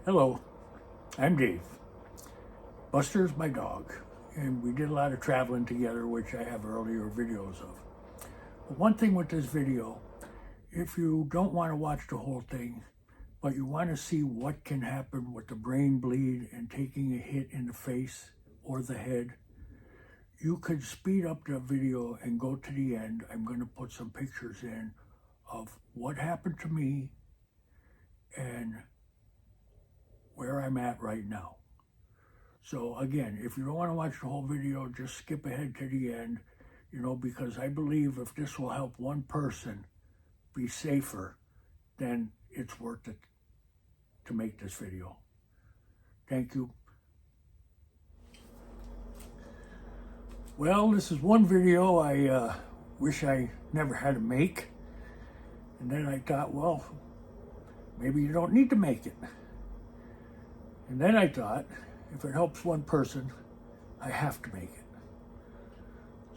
Hello, I'm Dave. Buster's my dog, and we did a lot of traveling together, which I have earlier videos of. But one thing with this video, if you don't want to watch the whole thing, but you want to see what can happen with the brain bleed and taking a hit in the face or the head, you could speed up the video and go to the end. I'm going to put some pictures in of what happened to me and where I'm at right now. So again, if you don't want to watch the whole video, just skip ahead to the end, because I believe if this will help one person be safer, then it's worth it to make this video. Thank you. Well, this is one video I wish I never had to make. And then I thought, well, maybe you don't need to make it. And then I thought, if it helps one person, I have to make it.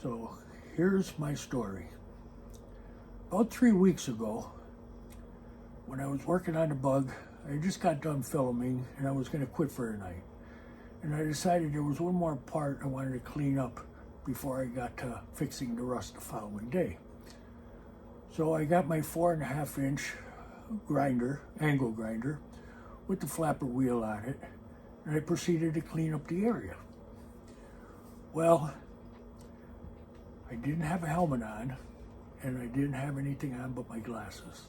So here's my story. About 3 weeks ago, when I was working on the bug, I just got done filming and I was going to quit for the night. And I decided there was one more part I wanted to clean up before I got to fixing the rust the following day. So I got my 4.5-inch grinder, angle grinder, with the flapper wheel on it, and I proceeded to clean up the area. Well, I didn't have a helmet on, and I didn't have anything on but my glasses.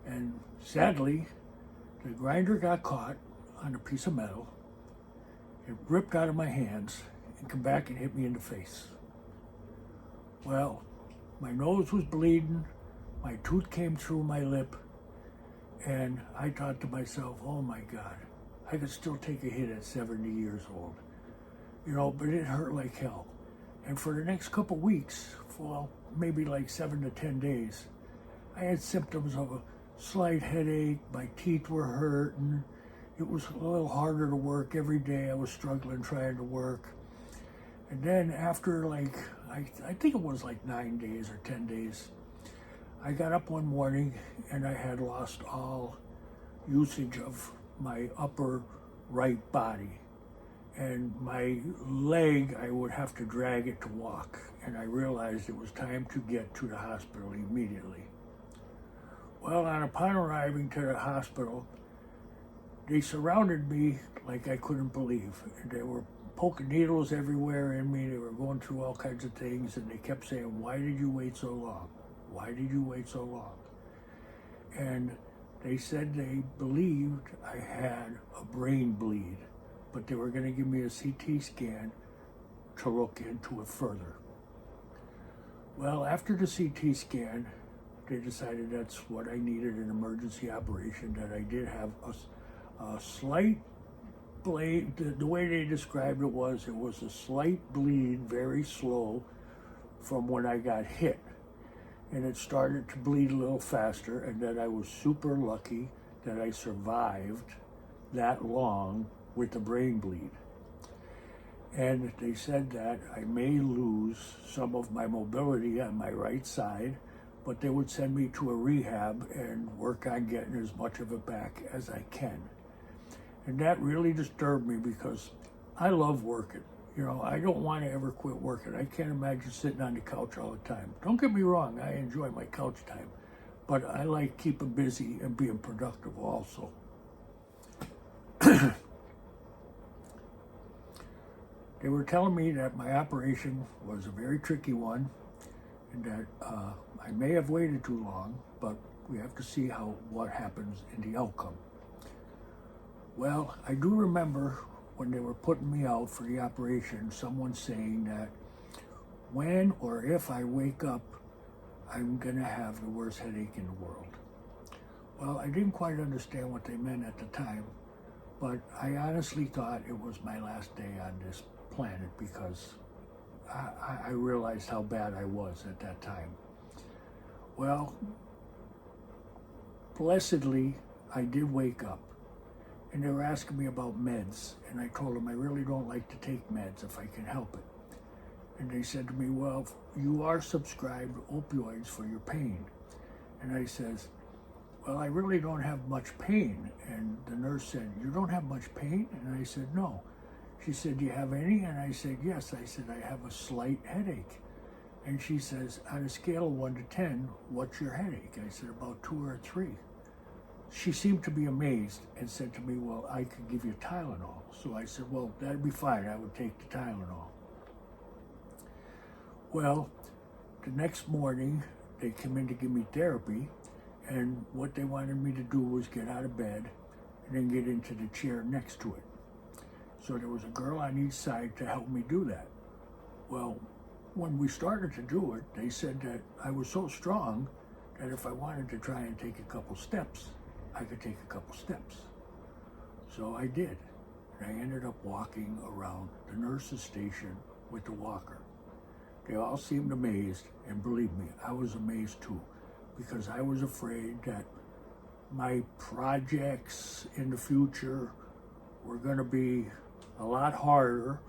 And sadly, the grinder got caught on a piece of metal. It ripped out of my hands and come back and hit me in the face. Well, my nose was bleeding, my tooth came through my lip, and I thought to myself, oh my God, I could still take a hit at 70 years old. But it hurt like hell. And for the next couple weeks, well, maybe like 7 to 10 days, I had symptoms of a slight headache, my teeth were hurting, it was a little harder to work every day. I was struggling trying to work. And then after I think it was like 9 days or 10 days, I got up one morning and I had lost all usage of my upper right body. And my leg, I would have to drag it to walk. And I realized it was time to get to the hospital immediately. Well, upon arriving to the hospital, they surrounded me like I couldn't believe. They were poking needles everywhere in me. They were going through all kinds of things, and they kept saying, why did you wait so long? Why did you wait so long? And they said they believed I had a brain bleed, but they were going to give me a CT scan to look into it further. Well, after the CT scan, they decided that's what I needed, an emergency operation, that I did have a slight bleed. The way they described it was a slight bleed, very slow, from when I got hit. And it started to bleed a little faster, and that I was super lucky that I survived that long with the brain bleed. And they said that I may lose some of my mobility on my right side, but they would send me to a rehab and work on getting as much of it back as I can. And that really disturbed me because I love working. I don't want to ever quit working. I can't imagine sitting on the couch all the time. Don't get me wrong, I enjoy my couch time, but I like keeping busy and being productive also. They were telling me that my operation was a very tricky one, and that I may have waited too long, but we have to see what happens in the outcome. Well, I do remember when they were putting me out for the operation, someone saying that when or if I wake up, I'm going to have the worst headache in the world. Well, I didn't quite understand what they meant at the time, but I honestly thought it was my last day on this planet because I realized how bad I was at that time. Well, blessedly, I did wake up. And they were asking me about meds, and I told them I really don't like to take meds if I can help it. And they said to me, well, you are subscribed to opioids for your pain. And I says, well, I really don't have much pain. And the nurse said, you don't have much pain? And I said, no. She said, do you have any? And I said, yes. I said, I have a slight headache. And she says, on a scale of 1 to 10, what's your headache? I said, about 2 or 3. She seemed to be amazed and said to me, well, I could give you Tylenol. So I said, well, that'd be fine. I would take the Tylenol. Well, the next morning, they came in to give me therapy, and what they wanted me to do was get out of bed and then get into the chair next to it. So there was a girl on each side to help me do that. Well, when we started to do it, they said that I was so strong that if I wanted to try and take a couple steps, I could take a couple steps. So I did. And I ended up walking around the nurse's station with the walker. They all seemed amazed, and believe me, I was amazed too, because I was afraid that my projects in the future were going to be a lot harder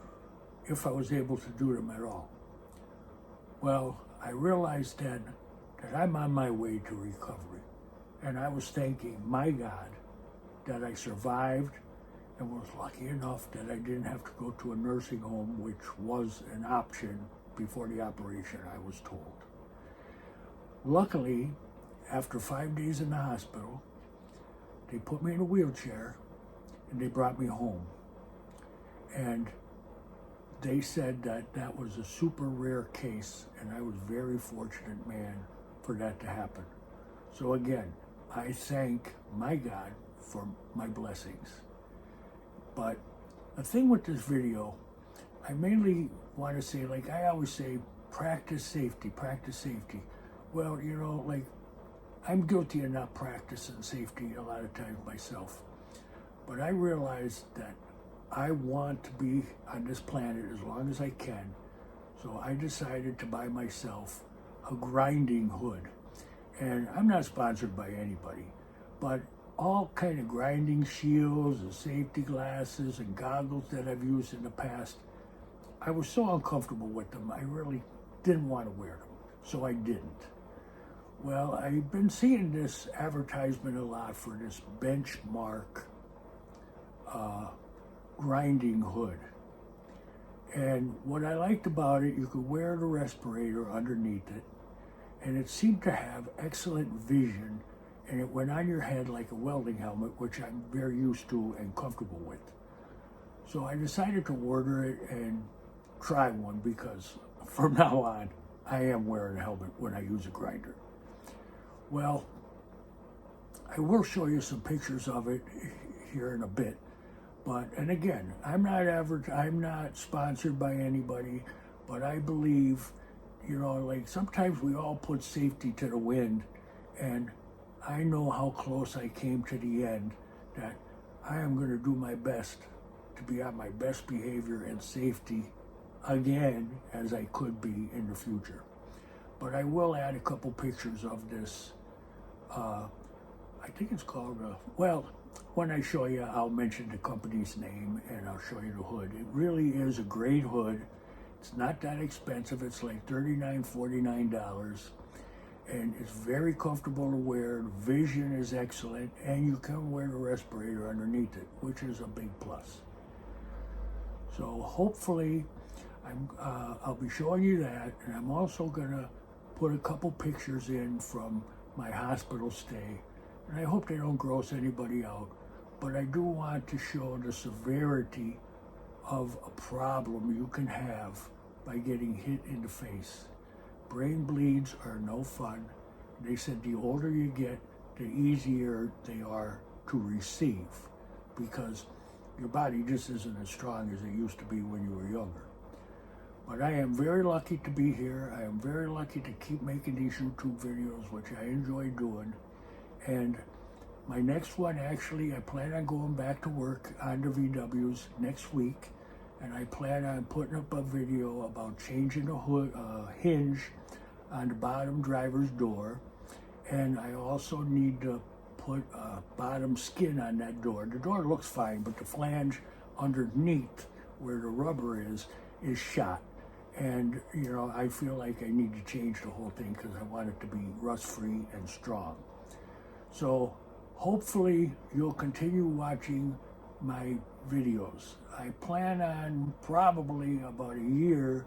if I was able to do them at all. Well, I realized then that I'm on my way to recovery, and I was thanking my God that I survived and was lucky enough that I didn't have to go to a nursing home, which was an option before the operation, I was told. Luckily, after 5 days in the hospital, they put me in a wheelchair and they brought me home. And they said that that was a super rare case, and I was a very fortunate man for that to happen. So again, I thank my God for my blessings. But the thing with this video, I mainly want to say, like I always say, practice safety, practice safety. Well, you know, like I'm guilty of not practicing safety a lot of times myself. But I realized that I want to be on this planet as long as I can. So I decided to buy myself a grinding hood. And I'm not sponsored by anybody, but all kind of grinding shields and safety glasses and goggles that I've used in the past, I was so uncomfortable with them, I really didn't want to wear them, so I didn't. Well, I've been seeing this advertisement a lot for this Benchmark grinding hood. And what I liked about it, you could wear the respirator underneath it, and it seemed to have excellent vision, and it went on your head like a welding helmet, which I'm very used to and comfortable with. So I decided to order it and try one, because from now on, I am wearing a helmet when I use a grinder. Well, I will show you some pictures of it here in a bit. But, and again, I'm not sponsored by anybody, but I believe, you know, like sometimes we all put safety to the wind, and I know how close I came to the end, that I am going to do my best to be on my best behavior and safety again as I could be in the future. But I will add a couple pictures of this. I think it's called, well, when I show you, I'll mention the company's name and I'll show you the hood. It really is a great hood. It's not that expensive. It's like $39, $49. And it's very comfortable to wear. The vision is excellent. And you can wear the respirator underneath it, which is a big plus. So hopefully, I'll be showing you that. And I'm also going to put a couple pictures in from my hospital stay. And I hope they don't gross anybody out, but I do want to show the severity of a problem you can have by getting hit in the face. Brain bleeds are no fun. They said the older you get, the easier they are to receive, because your body just isn't as strong as it used to be when you were younger. But I am very lucky to be here. I am very lucky to keep making these YouTube videos, which I enjoy doing. And my next one, actually, I plan on going back to work on the VWs next week. And I plan on putting up a video about changing the hood, hinge on the bottom driver's door. And I also need to put a bottom skin on that door. The door looks fine, but the flange underneath where the rubber is shot. And, you know, I feel like I need to change the whole thing because I want it to be rust-free and strong. So hopefully you'll continue watching my videos. I plan on probably about a year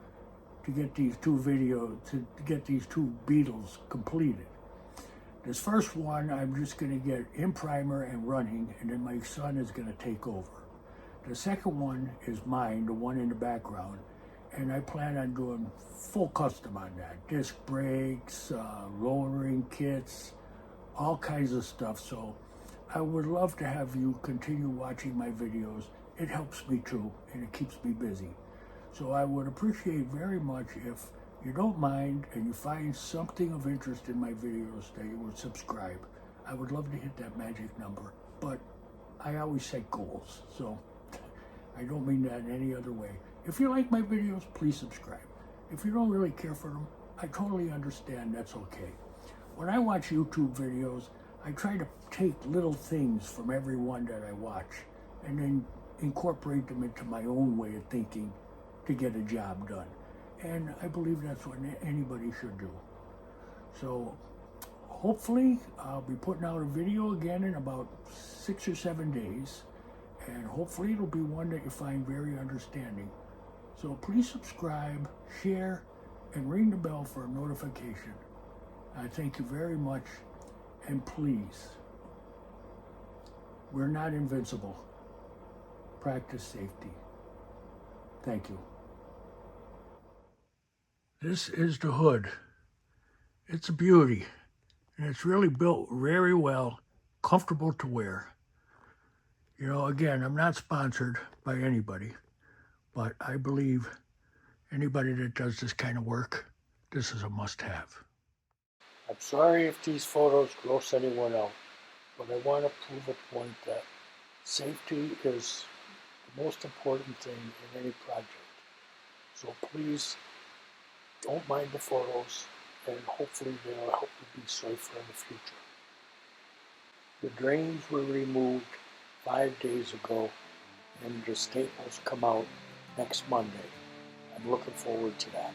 to get these two Beetles completed. This first one, I'm just going to get in primer and running, and then my son is going to take over. The second one is mine, the one in the background, and I plan on doing full custom on that. Disc brakes, lowering kits, all kinds of stuff. So I would love to have you continue watching my videos. It helps me too, and it keeps me busy. So I would appreciate very much if you don't mind and you find something of interest in my videos that you would subscribe. I would love to hit that magic number, but I always set goals, so I don't mean that in any other way. If you like my videos, please subscribe. If you don't really care for them, I totally understand, that's okay. When I watch YouTube videos, I try to take little things from every one that I watch and then incorporate them into my own way of thinking to get a job done. And I believe that's what anybody should do. So hopefully I'll be putting out a video again in about 6 or 7 days. And hopefully it'll be one that you find very understanding. So please subscribe, share, and ring the bell for a notification. I thank you very much. And please, we're not invincible. Practice safety. Thank you. This is the hood. It's a beauty, and it's really built very well, comfortable to wear. You know, again, I'm not sponsored by anybody, but I believe anybody that does this kind of work, this is a must-have. I'm sorry if these photos gross anyone out, but I want to prove a point that safety is the most important thing in any project. So please, don't mind the photos, and hopefully they'll help you be safer in the future. The drains were removed 5 days ago, and the staples come out next Monday. I'm looking forward to that.